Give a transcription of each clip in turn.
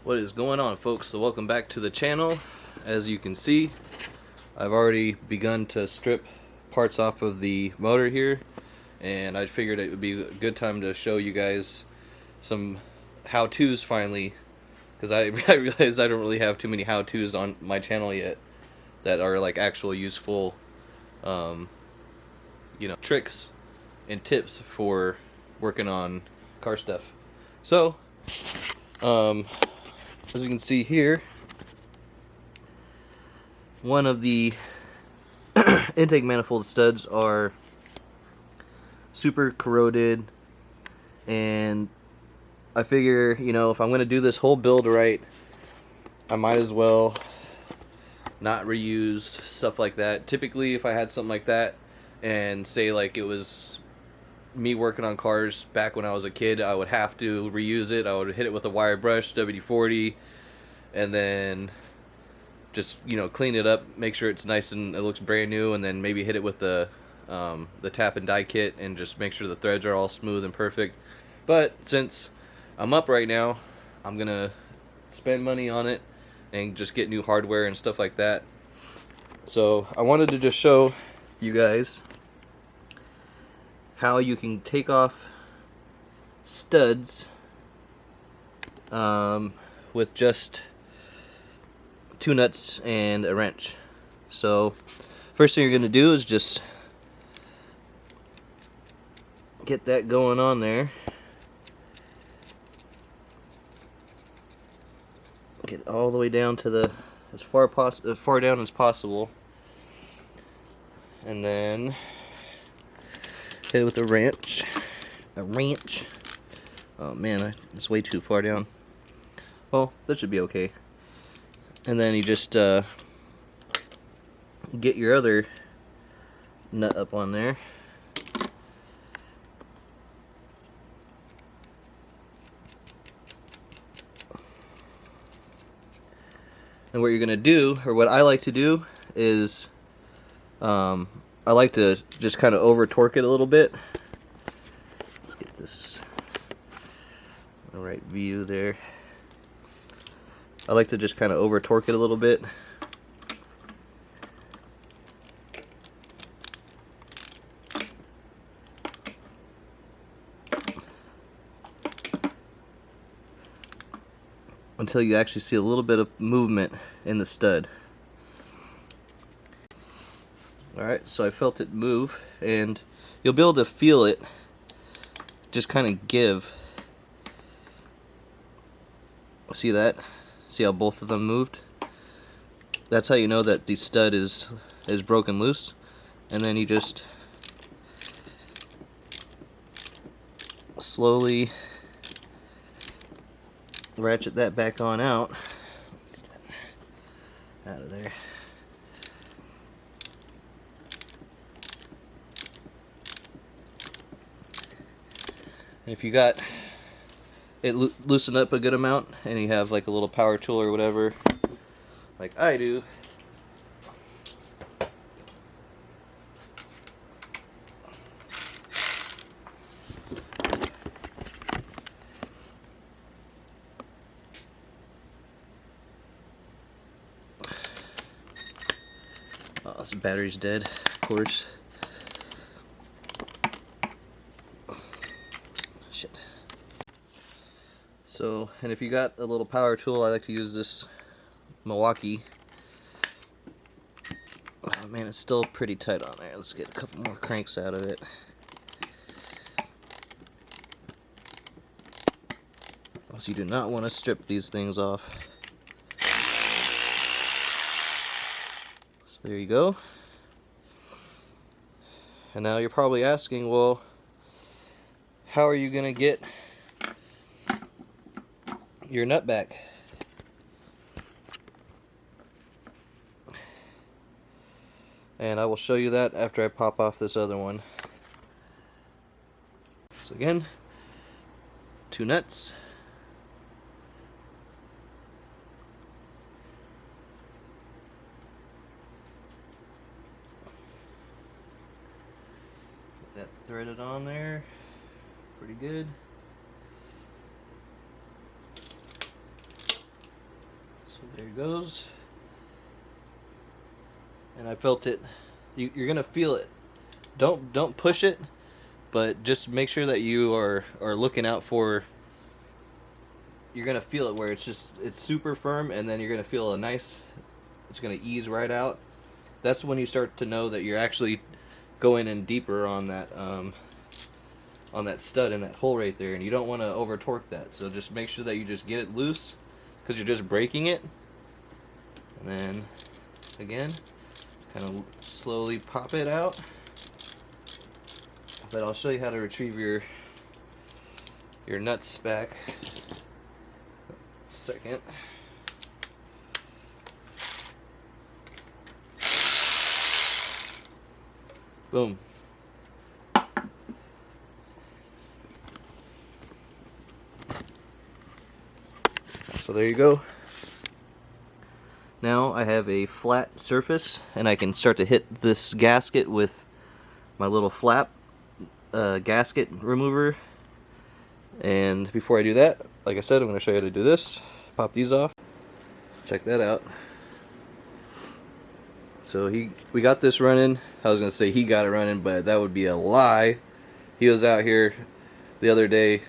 What is going on, folks? So welcome back to the channel. As you can see, I've already begun to strip parts off of the motor here, and I figured it would be a good time to show you guys some how-tos finally, because I realize I don't really have too many how-tos on my channel yet that are like actual useful tricks and tips for working on car stuff. So as you can see here, one of the intake manifold studs are super corroded, and I figure, if I'm going to do this whole build right, I might as well not reuse stuff like that. Typically, if I had something like that, and say like it was me working on cars back when I was a kid, I would have to reuse it. I would hit it with a wire brush, bAWD, and then just clean it up, make sure it's nice and it looks brand new, and then maybe hit it with the tap and die kit and just make sure the threads are all smooth and perfect. But since I'm up right now, I'm gonna spend money on it and just get new hardware and stuff like that. So I wanted to just show you guys how you can take off studs with just 2 nuts and a wrench. So first thing you're going to do is just get that going on there. Get it all the way down to the as far down as possible, and then hit it with a wrench. Oh man, it's way too far down. Well, that should be okay. And then you just get your other nut up on there. And what you're going to do, or what I like to do, is I like to just kind of over torque it a little bit. Let's get this in the right view there. I like to just kind of over torque it a little bit. Until you actually see a little bit of movement in the stud. Alright, so I felt it move, and you'll be able to feel it just kind of give. See that? See how both of them moved? That's how you know that the stud is broken loose. And then you just slowly ratchet that back on out. Get that out of there. And if you got it loosened up a good amount, and you have like a little power tool or whatever, like I do, oh, this battery's dead, of course. Shit. So, and if you got a little power tool, I like to use this Milwaukee. Oh man, it's still pretty tight on there. Let's get a couple more cranks out of it. So you do not want to strip these things off. So there you go. And now you're probably asking, well, how are you going to get your nut back? And I will show you that after I pop off this other one. So again, 2 nuts. Get that threaded on there. Pretty good. There it goes. And I felt it. You're gonna feel it. Don't push it, but just make sure that you are looking out for. You're gonna feel it where it's super firm, and then you're gonna feel a nice. It's gonna ease right out. That's when you start to know that you're actually going in deeper on that stud in that hole right there, and you don't want to over torque that. So just make sure that you just get it loose, because you're just breaking it. And then again, kind of slowly pop it out. But I'll show you how to retrieve your nuts back. Second. Boom. So there you go. Now I have a flat surface, and I can start to hit this gasket with my little flap gasket remover. And before I do that, like I said, I'm going to show you how to do this. Pop these off. Check that out. So we got this running. I was going to say he got it running, but that would be a lie. He was out here the other day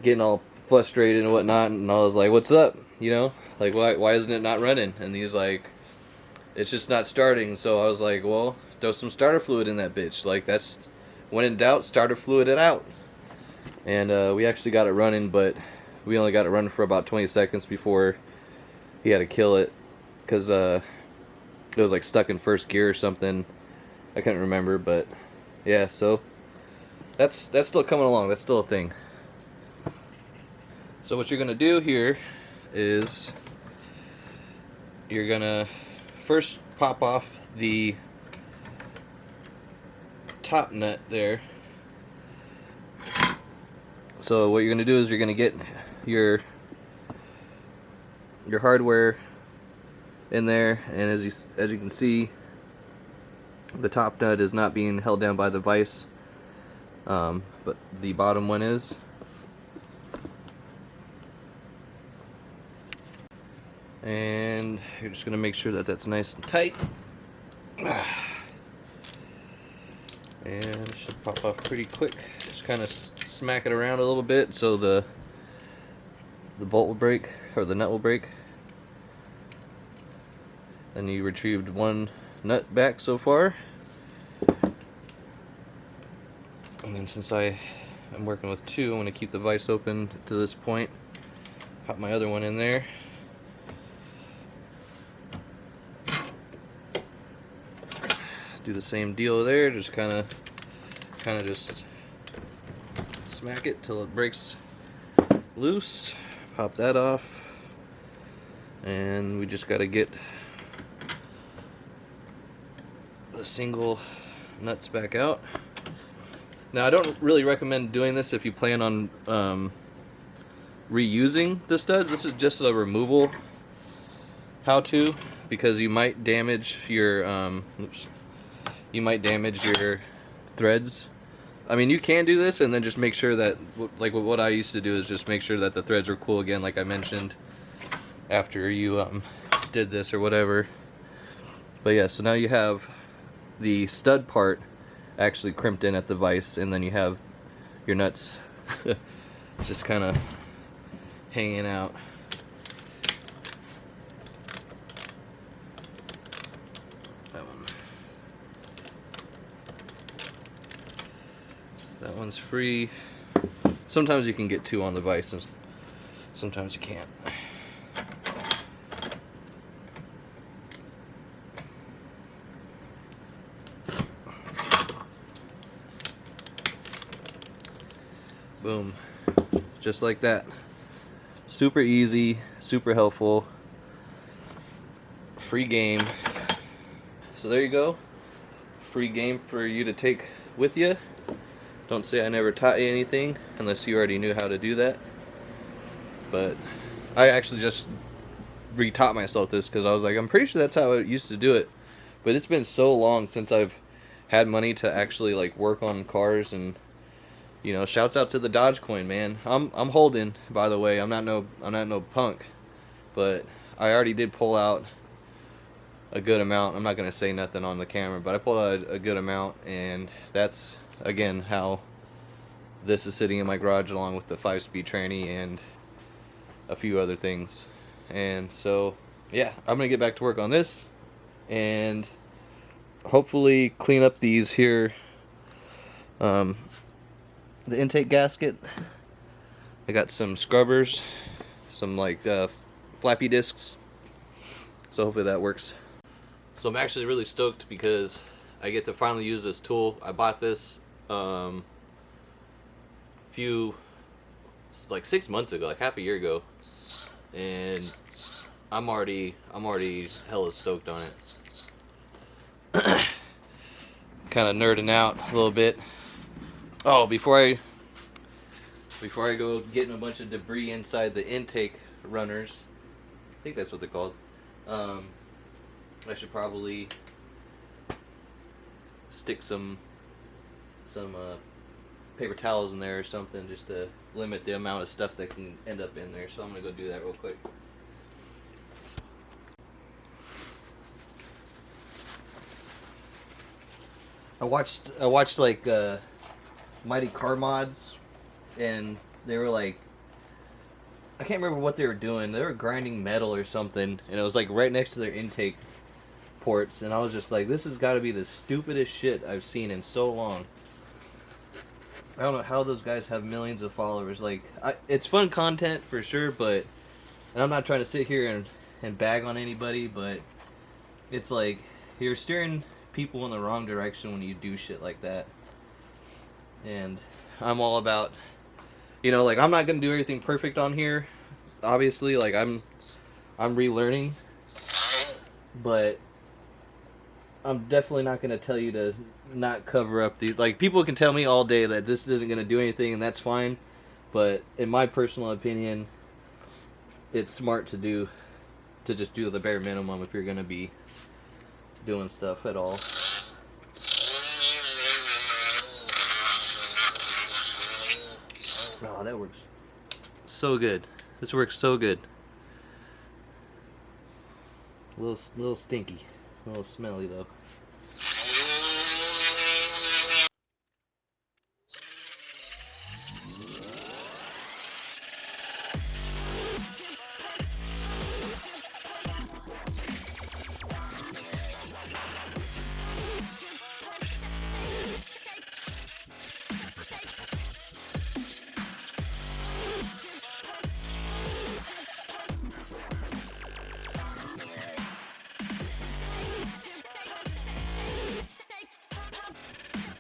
getting all frustrated and whatnot, and I was like, what's up? You know, like, why isn't it not running? And he's like, it's just not starting. So I was like, well, throw some starter fluid in that bitch. Like, that's, when in doubt, starter fluid it out. And we actually got it running, but we only got it running for about 20 seconds before he had to kill it, because it was like stuck in first gear or something. I couldn't remember, but yeah, so that's still coming along. That's still a thing. So what you're gonna do here is you're gonna first pop off the top nut there. So what you're gonna do is you're gonna get your hardware in there, and as you can see, the top nut is not being held down by the vise, but the bottom one is. And you're just gonna make sure that that's nice and tight, and it should pop off pretty quick. Just kind of smack it around a little bit so the bolt will break, or the nut will break. And you retrieved one nut back so far. And then since I am working with two, I'm going to keep the vise open to this point. Pop my other one in there. Do the same deal there, just kind of just smack it till it breaks loose. Pop that off, and we just got to get the single nuts back out. Now, I don't really recommend doing this if you plan on reusing the studs. This is just a removal how-to, because you might damage your threads. I mean, you can do this and then just make sure that, like what I used to do, is just make sure that the threads are cool again, like I mentioned, after you did this or whatever. But yeah, so now you have the stud part actually crimped in at the vise, and then you have your nuts just kind of hanging out. That one's free. Sometimes you can get two on the vise, and sometimes you can't. Boom. Just like that. Super easy, super helpful. Free game. So there you go. Free game for you to take with you. Don't say I never taught you anything, unless you already knew how to do that. But I actually just re-taught myself this, because I was like, I'm pretty sure that's how I used to do it. But it's been so long since I've had money to actually like work on cars, and you know, shouts out to the Doge Coin, man. I'm holding, by the way. I'm not no punk, but I already did pull out a good amount. I'm not going to say nothing on the camera, but I pulled out a good amount, and that's again how this is sitting in my garage along with the 5-speed tranny and a few other things. And so yeah, I'm gonna get back to work on this and hopefully clean up these here, the intake gasket. I got some scrubbers, some like flappy discs, so hopefully that works. So I'm actually really stoked because I get to finally use this tool. I bought this like 6 months ago, like half a year ago, and I'm already hella stoked on it. Kind of nerding out a little bit. Oh, before I go getting a bunch of debris inside the intake runners, I think that's what they're called, I should probably stick some paper towels in there or something, just to limit the amount of stuff that can end up in there. So I'm gonna go do that real quick. I watched like Mighty Car Mods, and they were like, I can't remember what they were doing. They were grinding metal or something, and it was like right next to their intake ports, and I was just like, this has got to be the stupidest shit I've seen in so long. I don't know how those guys have millions of followers. Like, it's fun content for sure, but, and I'm not trying to sit here and bag on anybody, but it's like you're steering people in the wrong direction when you do shit like that. And I'm all about, you know, like, I'm not gonna do everything perfect on here, obviously. Like, I'm relearning, but I'm definitely not gonna tell you to not cover up the, like, people can tell me all day that this isn't gonna do anything, and that's fine, but in my personal opinion, it's smart to just do the bare minimum if you're gonna be doing stuff at all. Oh, that works so good. This works so good. A little stinky, a little smelly though.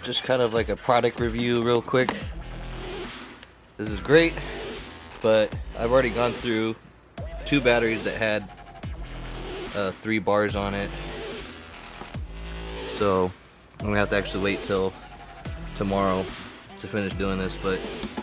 Just kind of like a product review real quick. This is great, but I've already gone through 2 batteries that had 3 bars on it, so I'm gonna have to actually wait till tomorrow to finish doing this, but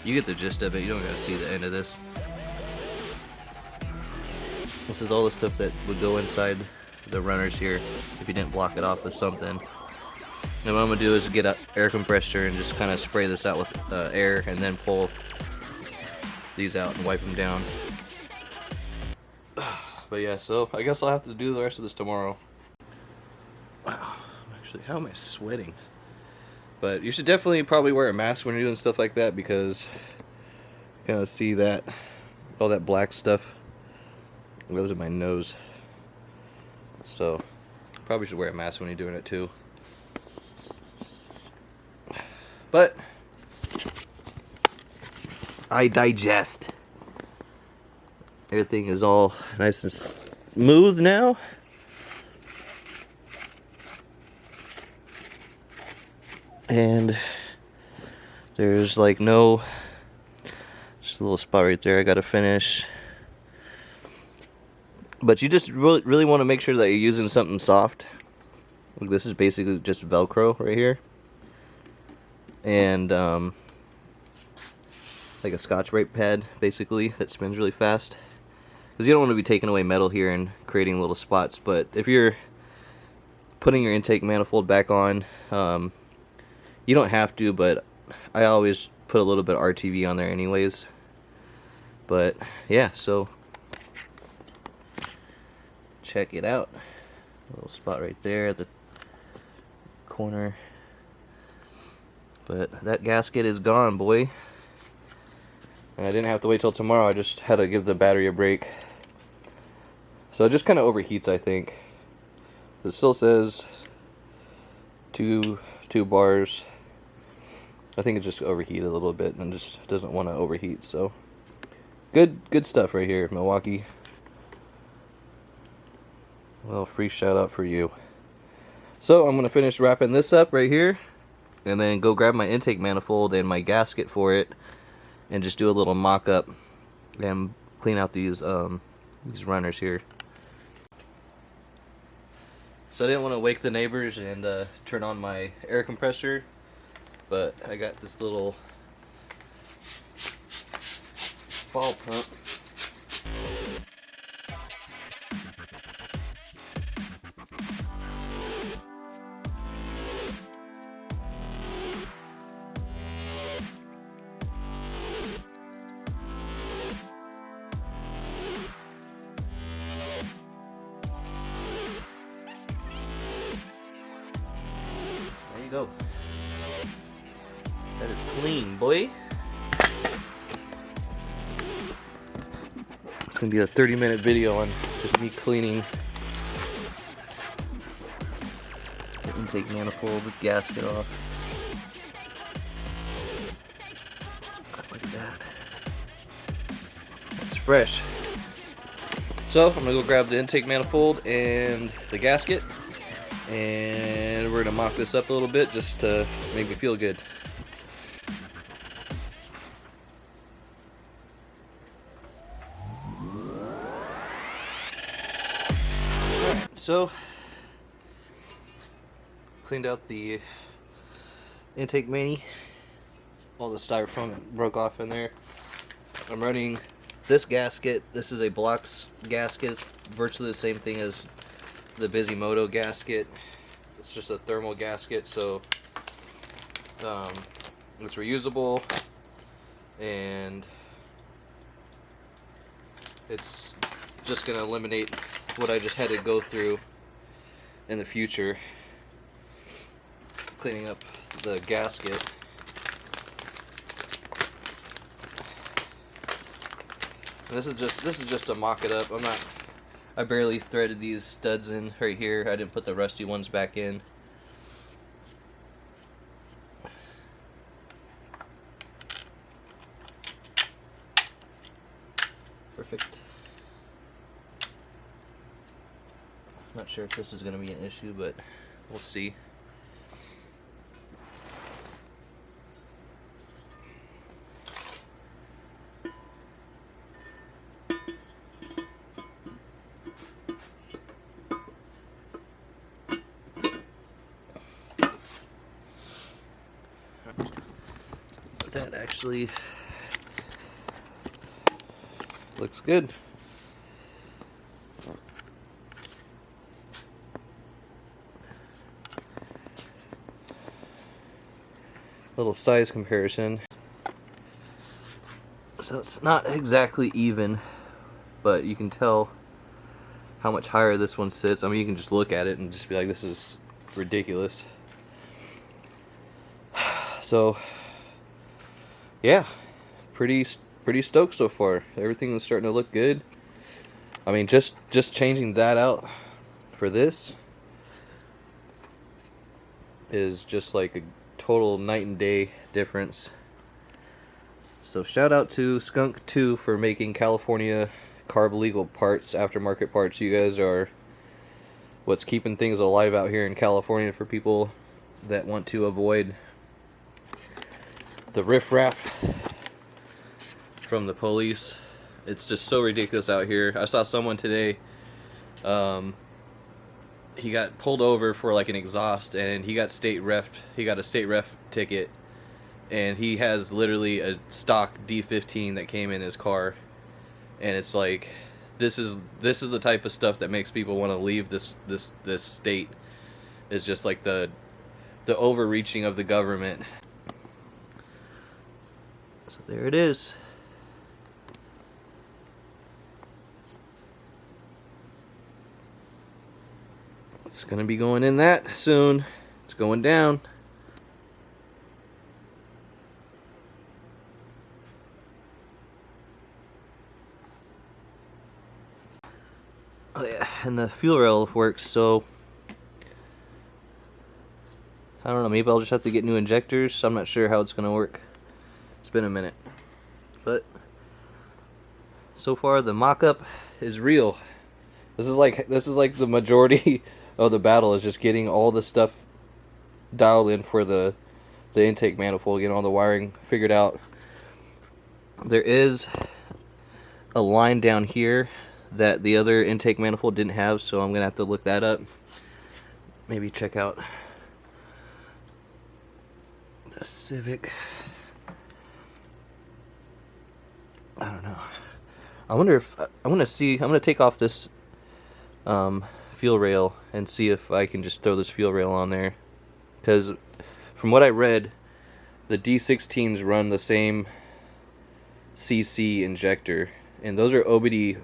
you get the gist of it. You don't gotta see the end of this. This is all the stuff that would go inside the runners here if you didn't block it off with something. And what I'm going to do is get an air compressor and just kind of spray this out with air, and then pull these out and wipe them down. But yeah, so I guess I'll have to do the rest of this tomorrow. Wow, actually, how am I sweating? But you should definitely probably wear a mask when you're doing stuff like that, because you kind of see that, all that black stuff goes in my nose. So probably should wear a mask when you're doing it too. But I digest. Everything is all nice and smooth now. And there's like no, just a little spot right there I gotta finish. But you just really want to make sure that you're using something soft. Like, this is basically just Velcro right here. And like a Scotch brake pad, basically, that spins really fast, because you don't want to be taking away metal here and creating little spots. But if you're putting your intake manifold back on, you don't have to, but I always put a little bit of RTV on there anyways. But yeah, so check it out. A little spot right there at the corner. But that gasket is gone, boy. And I didn't have to wait till tomorrow. I just had to give the battery a break. So it just kind of overheats, I think. It still says two bars. I think it just overheated a little bit and just doesn't want to overheat. So good stuff right here, Milwaukee. Well, free shout out for you. So I'm gonna finish wrapping this up right here, and then go grab my intake manifold and my gasket for it, and just do a little mock-up and clean out these runners here. So I didn't want to wake the neighbors and turn on my air compressor, but I got this little ball pump. There you go. That is clean, boy. It's gonna be a 30-minute video on just me cleaning the intake manifold, the gasket off. Like that. That's fresh. So I'm gonna go grab the intake manifold and the gasket, and we're gonna mock this up a little bit just to make me feel good. So, cleaned out the intake mani, all the styrofoam that broke off in there. I'm running this gasket. This is a Blox gasket. It's virtually the same thing as the bAWD gasket. It's just a thermal gasket, so it's reusable, and it's just going to eliminate what I just had to go through in the future cleaning up the gasket. And this is just to mock it up. I barely threaded these studs in right here. I didn't put the rusty ones back in. Perfect. Not sure if this is going to be an issue, but we'll see. That actually looks good. Little size comparison. So it's not exactly even, but you can tell how much higher this one sits. I mean, you can just look at it and just be like, this is ridiculous. So yeah, pretty stoked so far. Everything is starting to look good. I mean, just changing that out for this is just like a total night and day difference. So shout out to skunk2 for making California carb legal parts, aftermarket parts. You guys are what's keeping things alive out here in California for people that want to avoid the riffraff from the police. It's just so ridiculous out here. I saw someone today, he got pulled over for like an exhaust, and he got a state ref ticket, and he has literally a stock D15 that came in his car, and it's like, this is the type of stuff that makes people want to leave this state. Is just like the overreaching of the government. So there it is. It's gonna be going in that soon. It's going down. Oh yeah, and the fuel rail works, so I don't know, maybe I'll just have to get new injectors. I'm not sure how it's gonna work. It's been a minute. But so far the mock-up is real. This is like the majority of the battle, is just getting all the stuff dialed in for the intake manifold, getting all the wiring figured out. There is a line down here that the other intake manifold didn't have, so I'm gonna have to look that up. Maybe check out the Civic. I don't know. I wonder if I'm gonna take off this fuel rail and see if I can just throw this fuel rail on there, because from what I read, the D16s run the same CC injector, and those are bAWD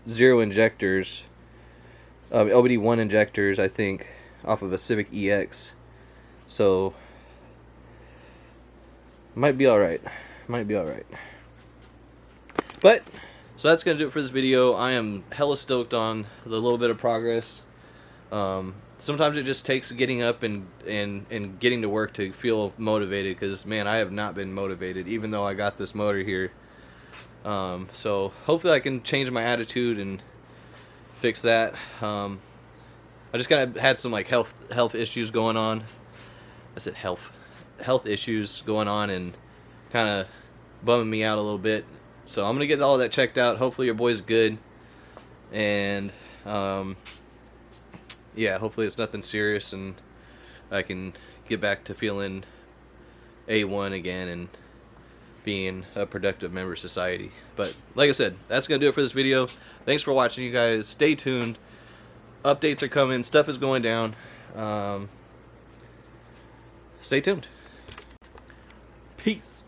0 injectors, bAWD 1 injectors, I think, off of a Civic EX. So might be alright. Might be alright. But so that's gonna do it for this video. I am hella stoked on the little bit of progress. Sometimes it just takes getting up and getting to work to feel motivated, because man, I have not been motivated even though I got this motor here. So hopefully I can change my attitude and fix that. I just kind of had some like health issues going on. I said health issues going on, and kind of bumming me out a little bit. So I'm gonna get all that checked out. Hopefully your boy's good, and yeah, hopefully it's nothing serious, and I can get back to feeling A1 again and being a productive member of society. But like I said, that's gonna do it for this video. Thanks for watching, you guys. Stay tuned. Updates are coming. Stuff is going down. Stay tuned. Peace.